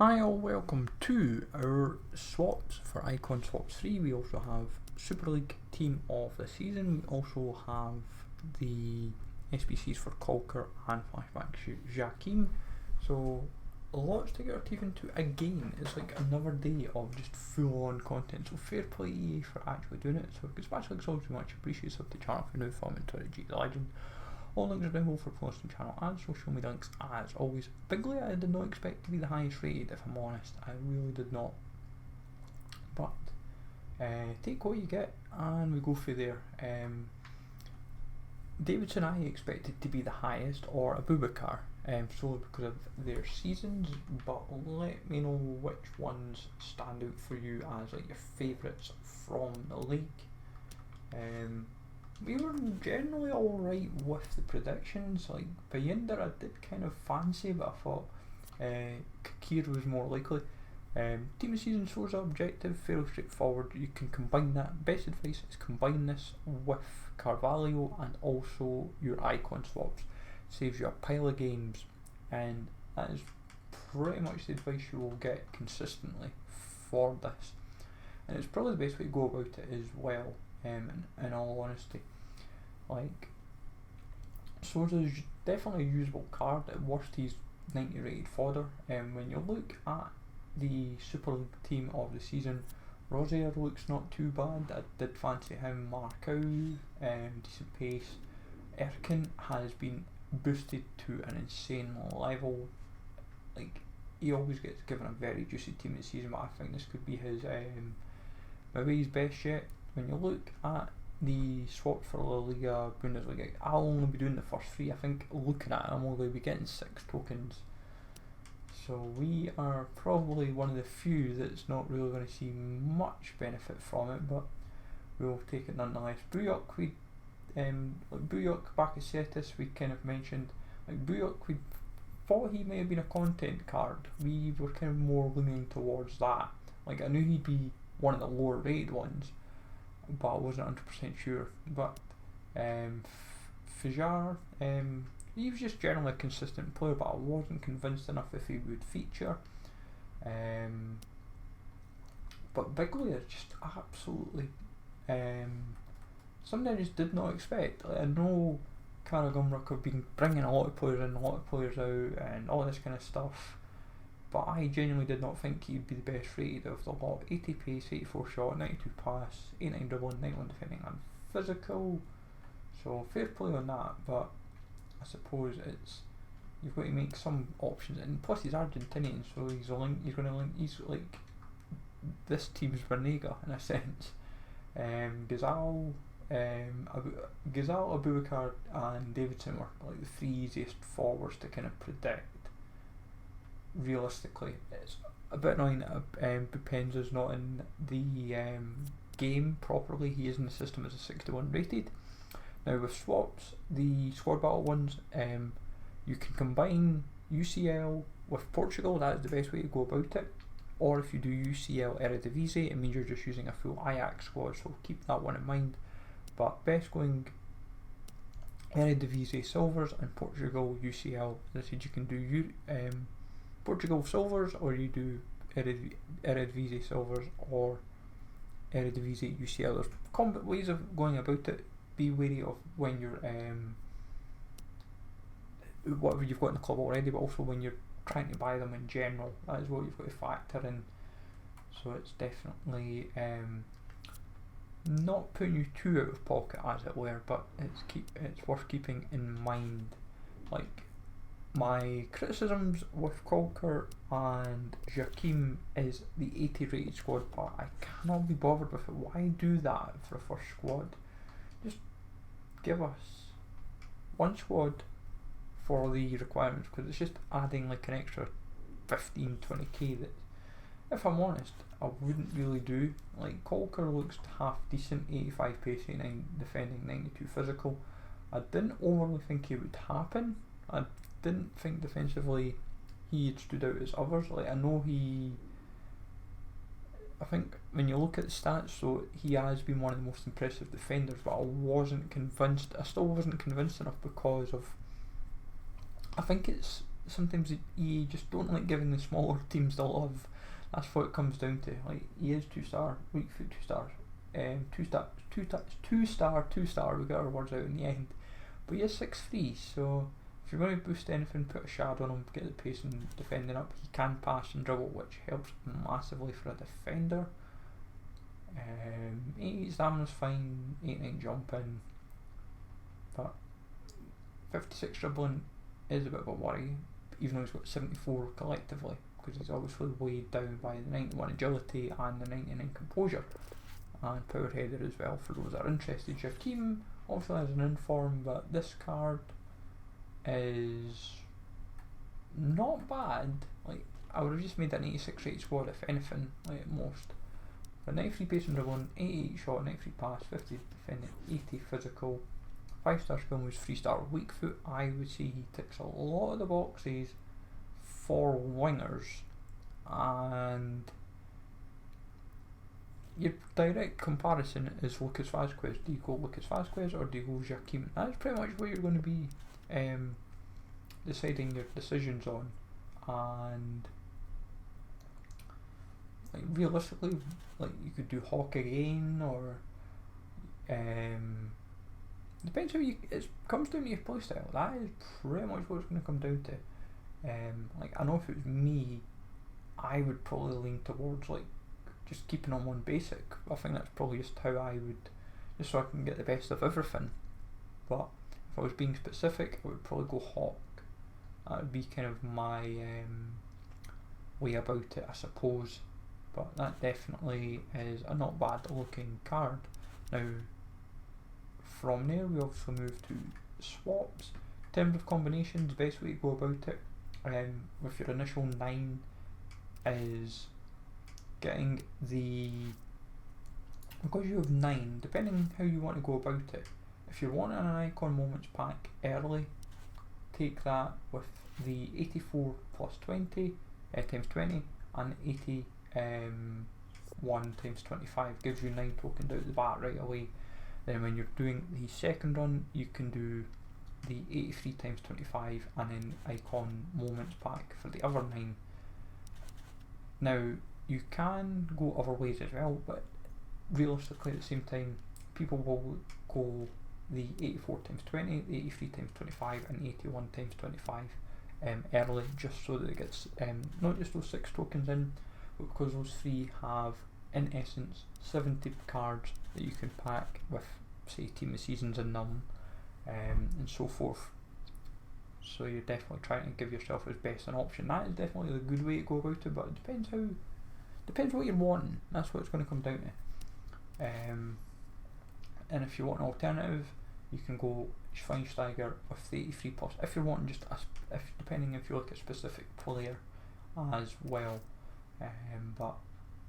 Hi all, welcome to our swaps for Icon Swaps 3. We also have Super Lig Team of the Season. We also have the SBCs for Caulker and Flashback Joaquin. So lots to get our teeth into again. It's like another day of just full on content. So fair play EA for actually doing it. So especially it's always much appreciated of the channel for now following Twitter G the Legend. All links are down below for posting channel and social media links as always. Bigly, I did not expect to be the highest rated, if I'm honest. I really did not. But take what you get and we go through there. Davidson I expected to be the highest, or Abubakar, solely because of their seasons, but let me know which ones stand out for you as like your favourites from the league. We were generally alright with the predictions. Like Vieira I did kind of fancy, but I thought Kakir was more likely. Team of season source objective, fairly straightforward. You can combine that. Best advice is combine this with Carvalho and also your icon swaps. Saves you a pile of games, and that is pretty much the advice you will get consistently for this. And it's probably the best way to go about it as well. In all honesty, like Swords is definitely a usable card. At worst he's 90 rated fodder. When you look at the Super Lig Team of the Season, Rozier looks not too bad. I did fancy him. Marcau, decent pace. Erkin has been boosted to an insane level. Like he always gets given a very juicy Team of the Season, but I think this could be his maybe his best yet. When you look at the swap for La Liga, Bundesliga, I'll only be doing the first three. I think looking at it, I'm only be getting 6 tokens. So we are probably one of the few that's not really going to see much benefit from it, but we'll take it nonetheless. Buyok, we like Buyok Bakasetis, we kind of mentioned. Like Buyok, we thought he may have been a content card. We were kind of more leaning towards that. Like I knew he'd be one of the lower rated ones, but I wasn't 100% sure. But Fajar, he was just generally a consistent player, but I wasn't convinced enough if he would feature. But Bigley is just absolutely something I just did not expect. Like, I know Karagumruk have been bringing a lot of players in, a lot of players out, and all this kind of stuff, but I genuinely did not think he'd be the best rated of the lot. 80 pace, 84 shot, 92 pass, 89 dribbling, 91 defending and physical. So fair play on that, but I suppose it's you've got to make some options, and plus he's Argentinian, so he's like this team's Vernega in a sense. Gazal, Abubakar and Davidson were like the 3 easiest forwards to kind of predict. Realistically, it's a bit annoying that Bupenza's not in the game properly. He is in the system as a 61 rated. Now with swaps, the squad battle ones, you can combine UCL with Portugal. That is the best way to go about it. Or if you do UCL Eredivisie, it means you're just using a full Ajax squad, so keep that one in mind. But best going Eredivisie Silvers and Portugal UCL. As I said, you can do Portugal Silvers, or you do Eredivisie Silvers or Eredivisie UCL. There's combat ways of going about it. Be wary of when you're whatever you've got in the club already, but also when you're trying to buy them in general. That is what you've got to factor in. So it's definitely not putting you too out of pocket, as it were, but it's worth keeping in mind. Like my criticisms with Caulker and Joaquin is the 80 rated squad part. I cannot be bothered with it. Why do that for a first squad? Just give us one squad for the requirements, because it's just adding like an extra 15-20k that, if I'm honest, I wouldn't really do. Like Caulker looks half decent, 85 pace, 89 defending, 92 physical. I didn't overly think it would happen. I didn't think defensively he had stood out as others. Like I think when you look at the stats, so he has been one of the most impressive defenders, but I still wasn't convinced enough because of, I think it's sometimes EA just don't like giving the smaller teams the love. That's what it comes down to. Like, he is 2-star, weak foot 2 stars, 2-star. We got our words out in the end. But he is 6'3", so if you're going to boost anything, put a shadow on him, get the pace and defending up. He can pass and dribble, which helps massively for a defender. 88 stamina's fine, 89 jumping, but 56 dribbling is a bit of a worry, even though he's got 74 collectively, because he's obviously weighed down by the 91 agility and the 99 composure, and power header as well for those that are interested. Your team obviously has an inform, but this card is not bad. Like, I would have just made an 86 rate squad if anything, like at most. But 93 pace and dribbling, 88 shot, 93 pass, 50 defending, 80 physical, 5-star skill moves, 3-star weak foot. I would say he ticks a lot of the boxes for wingers, and your direct comparison is Lucas Vazquez. Do you go Lucas Vazquez or do you go Joaquin? That's pretty much what you're going to be deciding your decisions on, and like realistically, like you could do Hawk again, or depends how you. It comes down to your playstyle. That is pretty much what it's going to come down to. Like, I know if it was me, I would probably lean towards like just keeping on one basic. I think that's probably just how I would, just so I can get the best of everything. But if I was being specific, I would probably go Hawk. That would be kind of my way about it, I suppose. But that definitely is a not bad looking card. Now, from there we obviously move to swaps. In terms of combinations, the best way to go about it with your initial 9 is getting the, because you have 9, depending how you want to go about it. If you're wanting an Icon Moments pack early, take that with the 84 plus 20 times 20 and 81 times 25, gives you 9 tokens out the bat right away. Then when you're doing the second run, you can do the 83 times 25 and then Icon Moments pack for the other 9. Now you can go other ways as well, but realistically at the same time people will go the 84 times 20, the 83 times 25 and 81 times 25 early, just so that it gets not just those 6 tokens in, but because those 3 have in essence 70 cards that you can pack with, say, Team of Seasons in them, and so forth. So you're definitely trying to give yourself as best an option. That is definitely a good way to go about it, but it depends what you're wanting. That's what it's going to come down to. And if you want an alternative, you can go Schweinsteiger with the 83 plus. If you're wanting just depending if you look at a specific player as well. But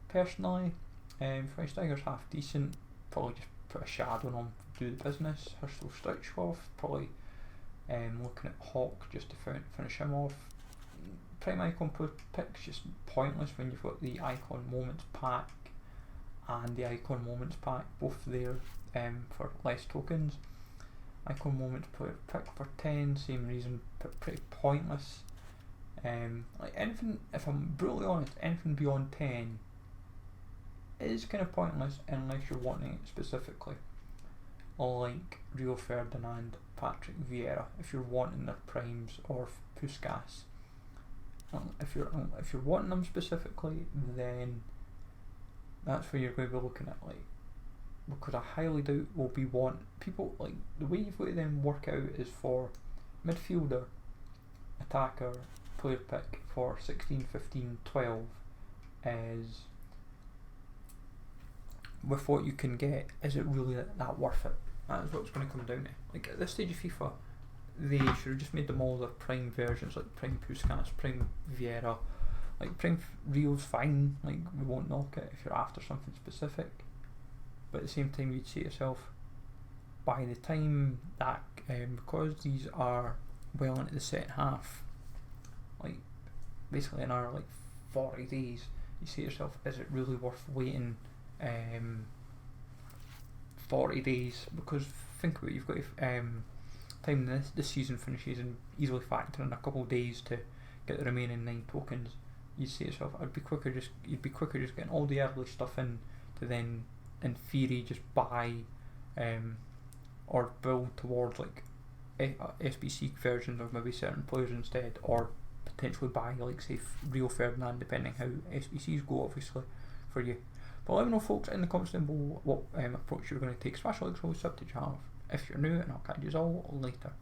personally, Schweinsteiger's half decent. Probably just put a shadow on him, do the business. Herschel Stouchoff, probably looking at Hawk just to finish him off. Prime Icon picks just pointless when you've got the Icon Moments pack and the Icon Moments pack both there for less tokens. Icon Moments player pick for 10, same reason, pretty pointless. Like anything, if I'm brutally honest, anything beyond 10 is kind of pointless unless you're wanting it specifically, like Rio Ferdinand, Patrick Vieira. If you're wanting their primes, or Puskas, if you're wanting them specifically, then that's where you're going to be looking at, like, because I highly doubt we'll be people, like, the way you've got to then work out is for midfielder, attacker, player pick for 16, 15, 12 is with what you can get, is it really that worth it? That is what it's going to come down to. Like, at this stage of FIFA, they should have just made them all their prime versions, like Prime Puskas, Prime Vieira. Like, Prime Rio's fine, like, we won't knock it if you're after something specific, but at the same time you'd say to yourself, by the time that, because these are well into the second half, like basically another like 40 days, you say to yourself, is it really worth waiting 40 days? Because think about it, you've got time this season finishes and easily factor in a couple of days to get the remaining 9 tokens, you'd say to yourself, you'd be quicker just getting all the early stuff in to then, in theory, just buy or build towards like SBC versions of maybe certain players instead, or potentially buy like say Rio Ferdinand, depending how SBCs go obviously for you. But let me know folks in the comments down below what approach you're going to take, especially it's always up to you if you're new, and I'll catch you all later.